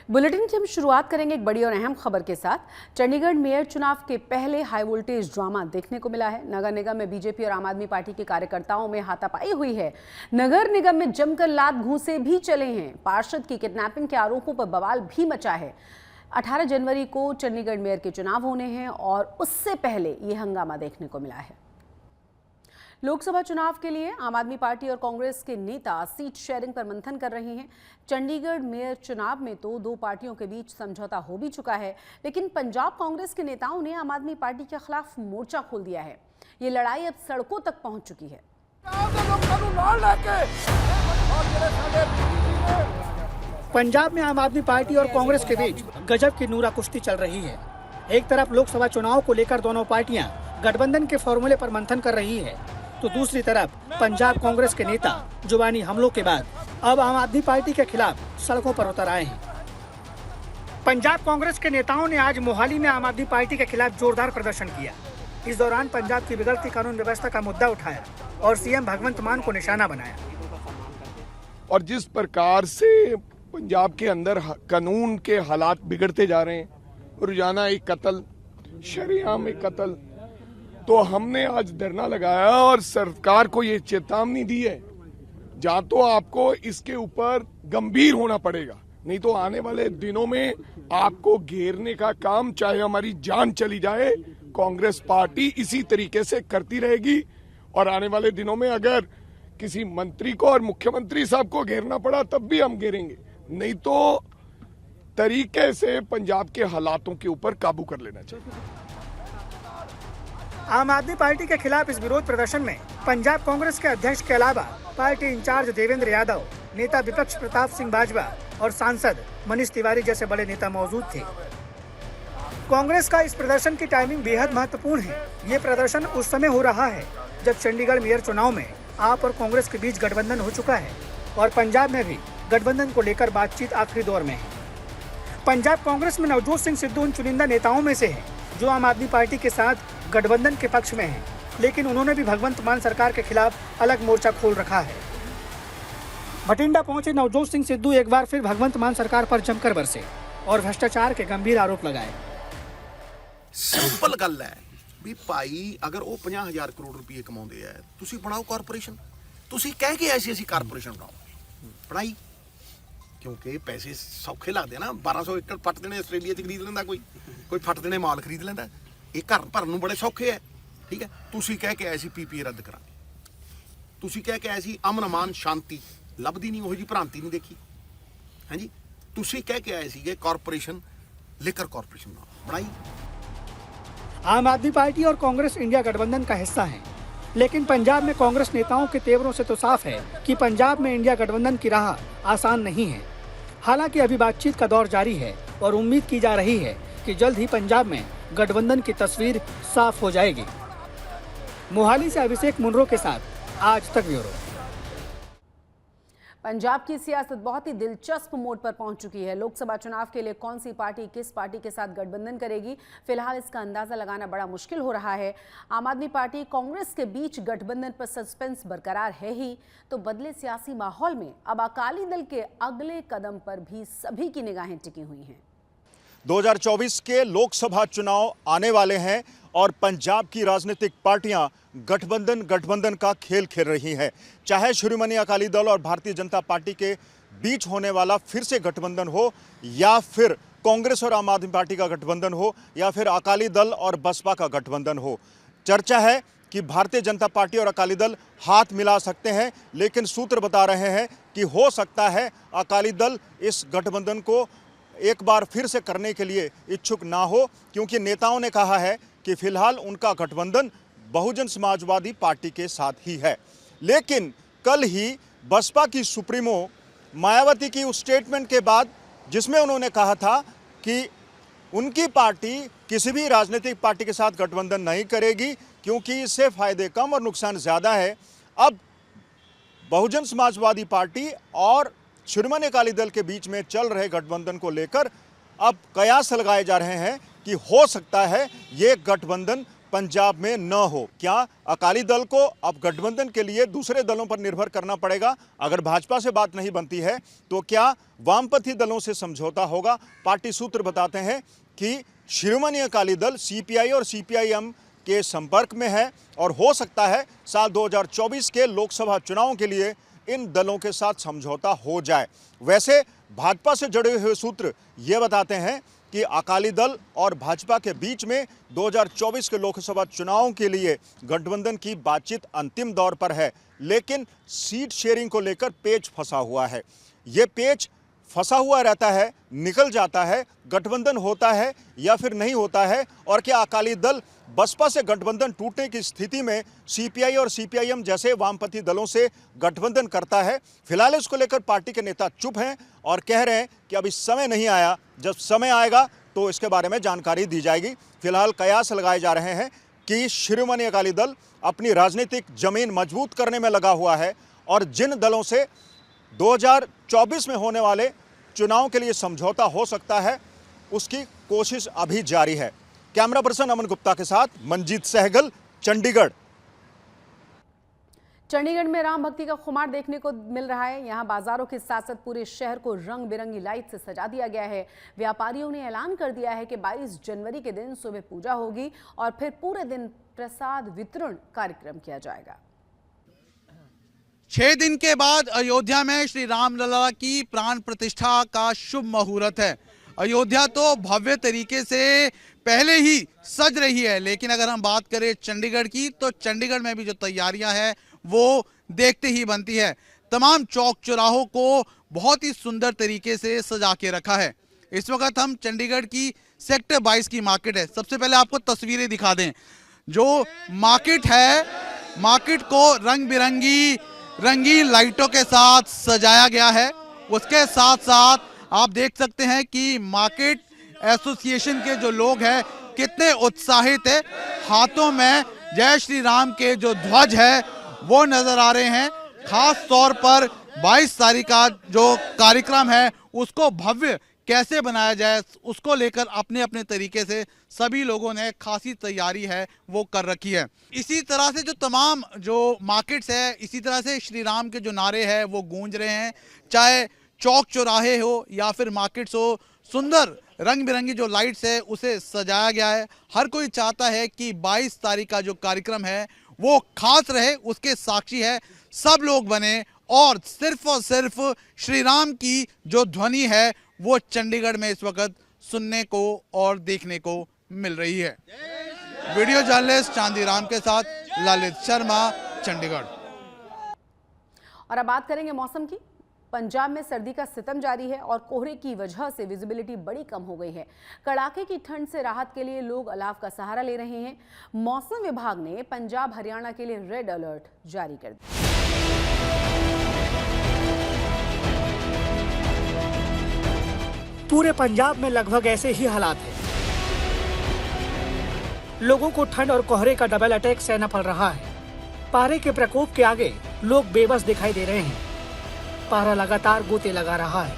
Bulletin की हम शुरुआत करेंगे एक बड़ी और अहम खबर के साथ। चंडीगढ़ मेयर चुनाव के पहले हाई वोल्टेज ड्रामा देखने को मिला है। नगर निगम में बीजेपी और आम आदमी पार्टी के कार्यकर्ताओं में हाथापाई हुई है। नगर निगम में जमकर लात घूंसे भी चले हैं। पार्षद की किडनैपिंग के आरोपों पर बवाल भी मचा है। 18 जनवरी को चंडीगढ़ मेयर के चुनाव होने हैं और उससे पहले ये हंगामा देखने को मिला है। लोकसभा चुनाव के लिए आम आदमी पार्टी और कांग्रेस के नेता सीट शेयरिंग पर मंथन कर रहे हैं। चंडीगढ़ मेयर चुनाव में तो दो पार्टियों के बीच समझौता हो भी चुका है, लेकिन पंजाब कांग्रेस के नेताओं ने आम आदमी पार्टी के खिलाफ मोर्चा खोल दिया है। ये लड़ाई अब सड़कों तक पहुंच चुकी है। पंजाब में आम आदमी पार्टी और कांग्रेस के बीच गजब की नूरा कुश्ती चल रही है। एक तरफ लोकसभा चुनाव को लेकर दोनों पार्टियां गठबंधन के फॉर्मूले पर मंथन कर रही है, तो दूसरी तरफ पंजाब कांग्रेस के नेता जुबानी हमलों के बाद अब आम आदमी पार्टी के खिलाफ सड़कों पर उतर आए हैं। पंजाब कांग्रेस के नेताओं ने आज मोहाली में आम आदमी पार्टी के खिलाफ जोरदार प्रदर्शन किया। इस दौरान पंजाब की बिगड़ती कानून व्यवस्था का मुद्दा उठाया और सीएम भगवंत मान को निशाना बनाया। और जिस प्रकार से पंजाब के अंदर कानून के हालात बिगड़ते जा रहे हैं, रोजाना एक कत्ल, शरेआम एक कत्ल, तो हमने आज धरना लगाया और सरकार को ये चेतावनी दी है, जहां तो आपको इसके ऊपर गंभीर होना पड़ेगा, नहीं तो आने वाले दिनों में आपको घेरने का काम, चाहे हमारी जान चली जाए, कांग्रेस पार्टी इसी तरीके से करती रहेगी। और आने वाले दिनों में अगर किसी मंत्री को और मुख्यमंत्री साहब को घेरना पड़ा तब भी हम घेरेंगे, नहीं तो तरीके से पंजाब के हालातों के ऊपर काबू कर लेना चाहिए। आम आदमी पार्टी के खिलाफ इस विरोध प्रदर्शन में पंजाब कांग्रेस के अध्यक्ष के अलावा पार्टी इंचार्ज देवेंद्र यादव, नेता विपक्ष प्रताप सिंह बाजवा और सांसद मनीष तिवारी जैसे बड़े नेता मौजूद थे। कांग्रेस का इस प्रदर्शन की टाइमिंग बेहद महत्वपूर्ण है। ये प्रदर्शन उस समय हो रहा है जब चंडीगढ़ मेयर चुनाव में आप और कांग्रेस के बीच गठबंधन हो चुका है और पंजाब में भी गठबंधन को लेकर बातचीत आखिरी दौर में है। पंजाब कांग्रेस में नवजोत सिंह सिद्धू उन चुनिंदा नेताओं में से है जो आम आदमी पार्टी के साथ गठबंधन के पक्ष में है, लेकिन उन्होंने भी भगवंत मान सरकार के खिलाफ अलग मोर्चा खोल रखा है। बठिंडा पहुंचे नवजोत सिंह सिद्धू एक बार फिर भगवंत मान सरकार पर जमकर बरसे और भ्रष्टाचार के गंभीर आरोप लगाए। सिंपल गल है भी भाई, अगर वो 50,000 करोड़ रुपये कमाते हैं, तुसी बनाओ कारपोरेशन। तुसी कह के ऐसी ऐसी कारपोरेशन बनाओ, बनाई, क्योंकि पैसे सौखे लगते हैं ना। 1200 एकड़ फट देने आस्ट्रेलिया च खरीद लेंदा, कोई फट देने माल खरीद लेंदा। ये घर भरन नूं बड़े सौखे है, ठीक है। तुसी कह के ऐसी पीपीए रद्द करा, तुसी कह के ऐसी अमन अमान शांति लभदी नहीं, वो जी भ्रांति नहीं देखी, हाँ जी। तुसी कह के आए सीगे कारपोरेशन, लेकर कारपोरेशन बनाई। आम आदमी पार्टी और कांग्रेस इंडिया गठबंधन का हिस्सा है, लेकिन पंजाब में कांग्रेस नेताओं के तेवरों से तो साफ है कि पंजाब में इंडिया गठबंधन की राह आसान नहीं है। हालांकि अभी बातचीत का दौर जारी है और उम्मीद की जा रही है कि जल्द ही पंजाब में गठबंधन की तस्वीर साफ हो जाएगी। मोहाली से अभिषेक मुनरो के साथ आज तक ब्यूरो। पंजाब की सियासत बहुत ही दिलचस्प मोड़ पर पहुंच चुकी है। लोकसभा चुनाव के लिए कौन सी पार्टी किस पार्टी के साथ गठबंधन करेगी, फिलहाल इसका अंदाजा लगाना बड़ा मुश्किल हो रहा है। आम आदमी पार्टी कांग्रेस के बीच गठबंधन पर सस्पेंस बरकरार है ही, तो बदले सियासी माहौल में अब अकाली दल के अगले कदम पर भी सभी की निगाहें टिकी हुई हैं। 2024 के लोकसभा चुनाव आने वाले हैं और पंजाब की राजनीतिक पार्टियां गठबंधन का खेल खेल रही हैं। चाहे शिरोमणि अकाली दल और भारतीय जनता पार्टी के बीच होने वाला फिर से गठबंधन हो, या फिर कांग्रेस और आम आदमी पार्टी का गठबंधन हो, या फिर अकाली दल और बसपा का गठबंधन हो। चर्चा है कि भारतीय जनता पार्टी और अकाली दल हाथ मिला सकते हैं, लेकिन सूत्र बता रहे हैं कि हो सकता है अकाली दल इस गठबंधन को एक बार फिर से करने के लिए इच्छुक ना हो, क्योंकि नेताओं ने कहा है कि फिलहाल उनका गठबंधन बहुजन समाजवादी पार्टी के साथ ही है। लेकिन कल ही बसपा की सुप्रीमो मायावती की उस स्टेटमेंट के बाद, जिसमें उन्होंने कहा था कि उनकी पार्टी किसी भी राजनीतिक पार्टी के साथ गठबंधन नहीं करेगी क्योंकि इससे फायदे कम और नुकसान ज़्यादा है। अब बहुजन समाजवादी पार्टी और शिरोमणि अकाली दल के बीच में चल रहे गठबंधन को लेकर अब कयास लगाए जा रहे हैं कि हो सकता है ये गठबंधन पंजाब में न हो। क्या अकाली दल को अब गठबंधन के लिए दूसरे दलों पर निर्भर करना पड़ेगा? अगर भाजपा से बात नहीं बनती है तो क्या वामपंथी दलों से समझौता होगा? पार्टी सूत्र बताते हैं कि शिरोमणि अकाली दल सीपीआई और सीपीआईएम के संपर्क में है और हो सकता है साल 2024 के लोकसभा चुनावों के लिए इन दलों के साथ समझौता हो जाए। वैसे भाजपा से जुड़े हुए सूत्र ये बताते हैं कि अकाली दल और भाजपा के बीच में 2024 के लोकसभा चुनावों के लिए गठबंधन की बातचीत अंतिम दौर पर है, लेकिन सीट शेयरिंग को लेकर पेच फंसा हुआ है। ये पेच फंसा हुआ रहता है, निकल जाता है, गठबंधन होता है या फिर नहीं होता है। और क्या अकाली दल बसपा से गठबंधन टूटने की स्थिति में सीपीआई और सीपीआईएम जैसे वामपंथी दलों से गठबंधन करता है? फिलहाल इसको लेकर पार्टी के नेता चुप हैं और कह रहे हैं कि अभी समय नहीं आया, जब समय आएगा तो इसके बारे में जानकारी दी जाएगी। फिलहाल कयास लगाए जा रहे हैं कि शिरोमणि अकाली दल अपनी राजनीतिक जमीन मजबूत करने में लगा हुआ है और जिन दलों से 2024 में होने वाले चुनाव के लिए समझौता हो सकता है उसकी कोशिश अभी जारी है। कैमरा पर्सन अमन गुप्ता के साथ मंजीत सहगल, चंडीगढ़। चंडीगढ़ में राम भक्ति का खुमार देखने को मिल रहा है। यहाँ बाजारों के साथ साथ पूरे शहर को रंग बिरंगी लाइट से सजा दिया गया है। व्यापारियों ने ऐलान कर दिया है कि 22 जनवरी के दिन सुबह पूजा होगी और फिर पूरे दिन प्रसाद वितरण कार्यक्रम किया जाएगा। 6 दिन के बाद अयोध्या में श्री रामलला की प्राण प्रतिष्ठा का शुभ मुहूर्त है। अयोध्या तो भव्य तरीके से पहले ही सज रही है, लेकिन अगर हम बात करें चंडीगढ़ की तो चंडीगढ़ में भी जो तैयारियां हैं वो देखते ही बनती है। तमाम चौक चौराहों को बहुत ही सुंदर तरीके से सजा के रखा है। इस वक्त हम चंडीगढ़ की सेक्टर 22 की मार्केट है। सबसे पहले आपको तस्वीरें दिखा दें। जो मार्केट है, मार्केट को रंग बिरंगी रंगीन लाइटों के साथ सजाया गया है। उसके साथ साथ आप देख सकते हैं कि मार्केट एसोसिएशन के जो लोग हैं कितने उत्साहित है। हाथों में जय श्री राम के जो ध्वज है वो नजर आ रहे हैं। खास तौर पर 22 तारीख का जो कार्यक्रम है उसको भव्य कैसे बनाया जाए उसको लेकर अपने अपने तरीके से सभी लोगों ने खासी तैयारी है वो कर रखी है। इसी तरह से जो तमाम जो मार्केट्स है, इसी तरह से श्री राम के जो नारे हैं वो गूंज रहे हैं। चाहे चौक चौराहे हो या फिर मार्केट्स हो, सुंदर रंग बिरंगी जो लाइट्स है उसे सजाया गया है। हर कोई चाहता है कि 22 तारीख का जो कार्यक्रम है वो खास रहे, उसके साक्षी है सब लोग बने और सिर्फ श्री राम की जो ध्वनि है वो चंडीगढ़ में इस वक्त सुनने को और देखने को मिल रही है। वीडियो जर्नलिस्ट चांदीराम के साथ ललित शर्मा, चंडीगढ़। और अब बात करेंगे मौसम की। पंजाब में सर्दी का सितम जारी है और कोहरे की वजह से विजिबिलिटी बड़ी कम हो गई है। कड़ाके की ठंड से राहत के लिए लोग अलाव का सहारा ले रहे हैं। मौसम विभाग ने पंजाब हरियाणा के लिए रेड अलर्ट जारी कर दिया। पूरे पंजाब में लगभग ऐसे ही हालात हैं। लोगों को ठंड और कोहरे का डबल अटैक सहना पड़ रहा है। पारे के प्रकोप के आगे लोग बेबस दिखाई दे रहे हैं। पारा लगातार गोते लगा रहा है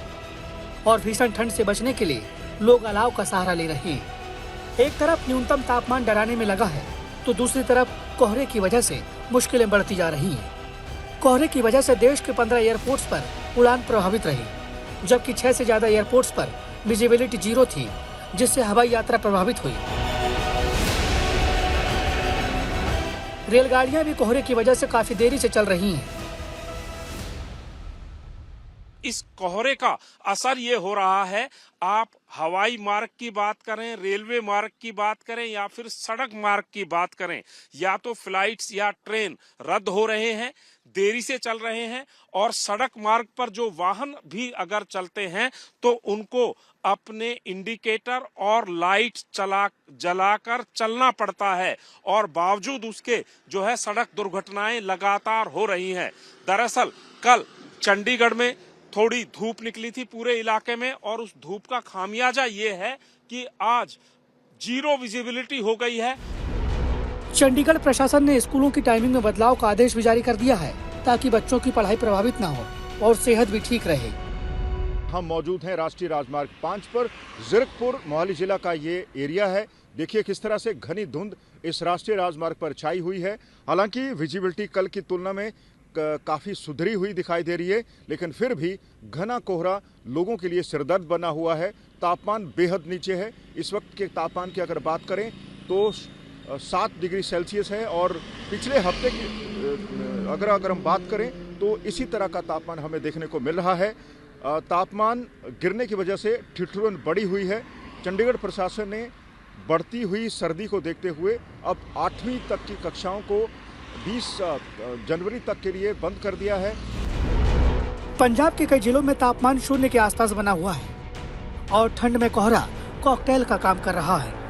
और भीषण ठंड से बचने के लिए लोग अलाव का सहारा ले रहे हैं। एक तरफ न्यूनतम तापमान डराने में लगा है तो दूसरी तरफ कोहरे की वजह से मुश्किलें बढ़ती जा रही हैं। कोहरे की वजह से देश के 15 एयरपोर्ट्स पर उड़ान प्रभावित रही, जबकि 6 से ज्यादा एयरपोर्ट्स पर विजिबिलिटी 0 थी, जिससे हवाई यात्रा प्रभावित हुई। रेलगाड़ियां भी कोहरे की वजह से काफी देरी से चल रही हैं। इस कोहरे का असर ये हो रहा है, आप हवाई मार्ग की बात करें, रेलवे मार्ग की बात करें या फिर सड़क मार्ग की बात करें, या तो फ्लाइट्स या ट्रेन रद्द हो रहे हैं, देरी से चल रहे हैं। और सड़क मार्ग पर जो वाहन भी अगर चलते हैं तो उनको अपने इंडिकेटर और लाइट जलाकर चलना पड़ता है और बावजूद उसके जो है सड़क दुर्घटनाएं लगातार हो रही हैं। दरअसल कल चंडीगढ़ में थोड़ी धूप निकली थी पूरे इलाके में और उस धूप का खामियाजा ये है कि आज 0 विजिबिलिटी हो गई है। चंडीगढ़ प्रशासन ने स्कूलों की टाइमिंग में बदलाव का आदेश भी जारी कर दिया है ताकि बच्चों की पढ़ाई प्रभावित न हो और सेहत भी ठीक रहे। हम मौजूद हैं राष्ट्रीय राजमार्ग 5 पर। जीरकपुर मोहाली जिला का ये एरिया है। देखिए किस तरह से घनी धुंध इस राष्ट्रीय राजमार्ग पर छाई हुई है। हालांकि विजिबिलिटी कल की तुलना में काफ़ी सुधरी हुई दिखाई दे रही है, लेकिन फिर भी घना कोहरा लोगों के लिए सिरदर्द बना हुआ है। तापमान बेहद नीचे है। इस वक्त के तापमान की अगर बात करें तो 7 डिग्री सेल्सियस है और पिछले हफ्ते की अगर हम बात करें तो इसी तरह का तापमान हमें देखने को मिल रहा है। तापमान गिरने की वजह से ठिठुरन बढ़ी हुई है। चंडीगढ़ प्रशासन ने बढ़ती हुई सर्दी को देखते हुए अब 8वीं तक की कक्षाओं को 20 जनवरी तक के लिए बंद कर दिया है। पंजाब के कई जिलों में तापमान शून्य के आसपास बना हुआ है और ठंड में कोहरा कॉकटेल का काम कर रहा है।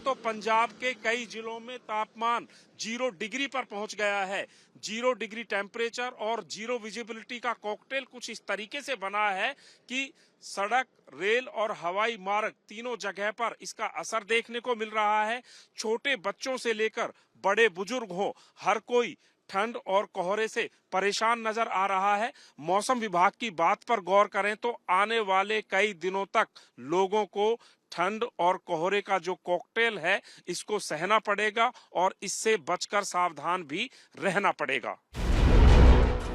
तो पंजाब के कई जिलों में तापमान 0 डिग्री पर पहुंच गया है। 0 डिग्री टेम्परेचर और 0 विजिबिलिटी का कॉकटेल कुछ इस तरीके से बना है कि सड़क, रेल और हवाई मार्ग तीनों जगह पर इसका असर देखने को मिल रहा है। छोटे बच्चों से लेकर बड़े बुजुर्ग हो, हर कोई ठंड और कोहरे से परेशान नजर आ रहा है। मौसम विभाग की बात पर गौर करें तो आने वाले कई दिनों तक लोगों को ठंड और कोहरे का जो कॉकटेल है इसको सहना पड़ेगा और इससे बचकर सावधान भी रहना पड़ेगा।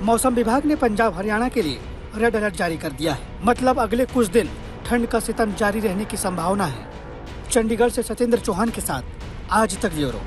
मौसम विभाग ने पंजाब हरियाणा के लिए रेड अलर्ट जारी कर दिया है। मतलब अगले कुछ दिन ठंड का सितम जारी रहने की संभावना है। चंडीगढ़ से सत्येंद्र चौहान के साथ आज तक ब्यूरो।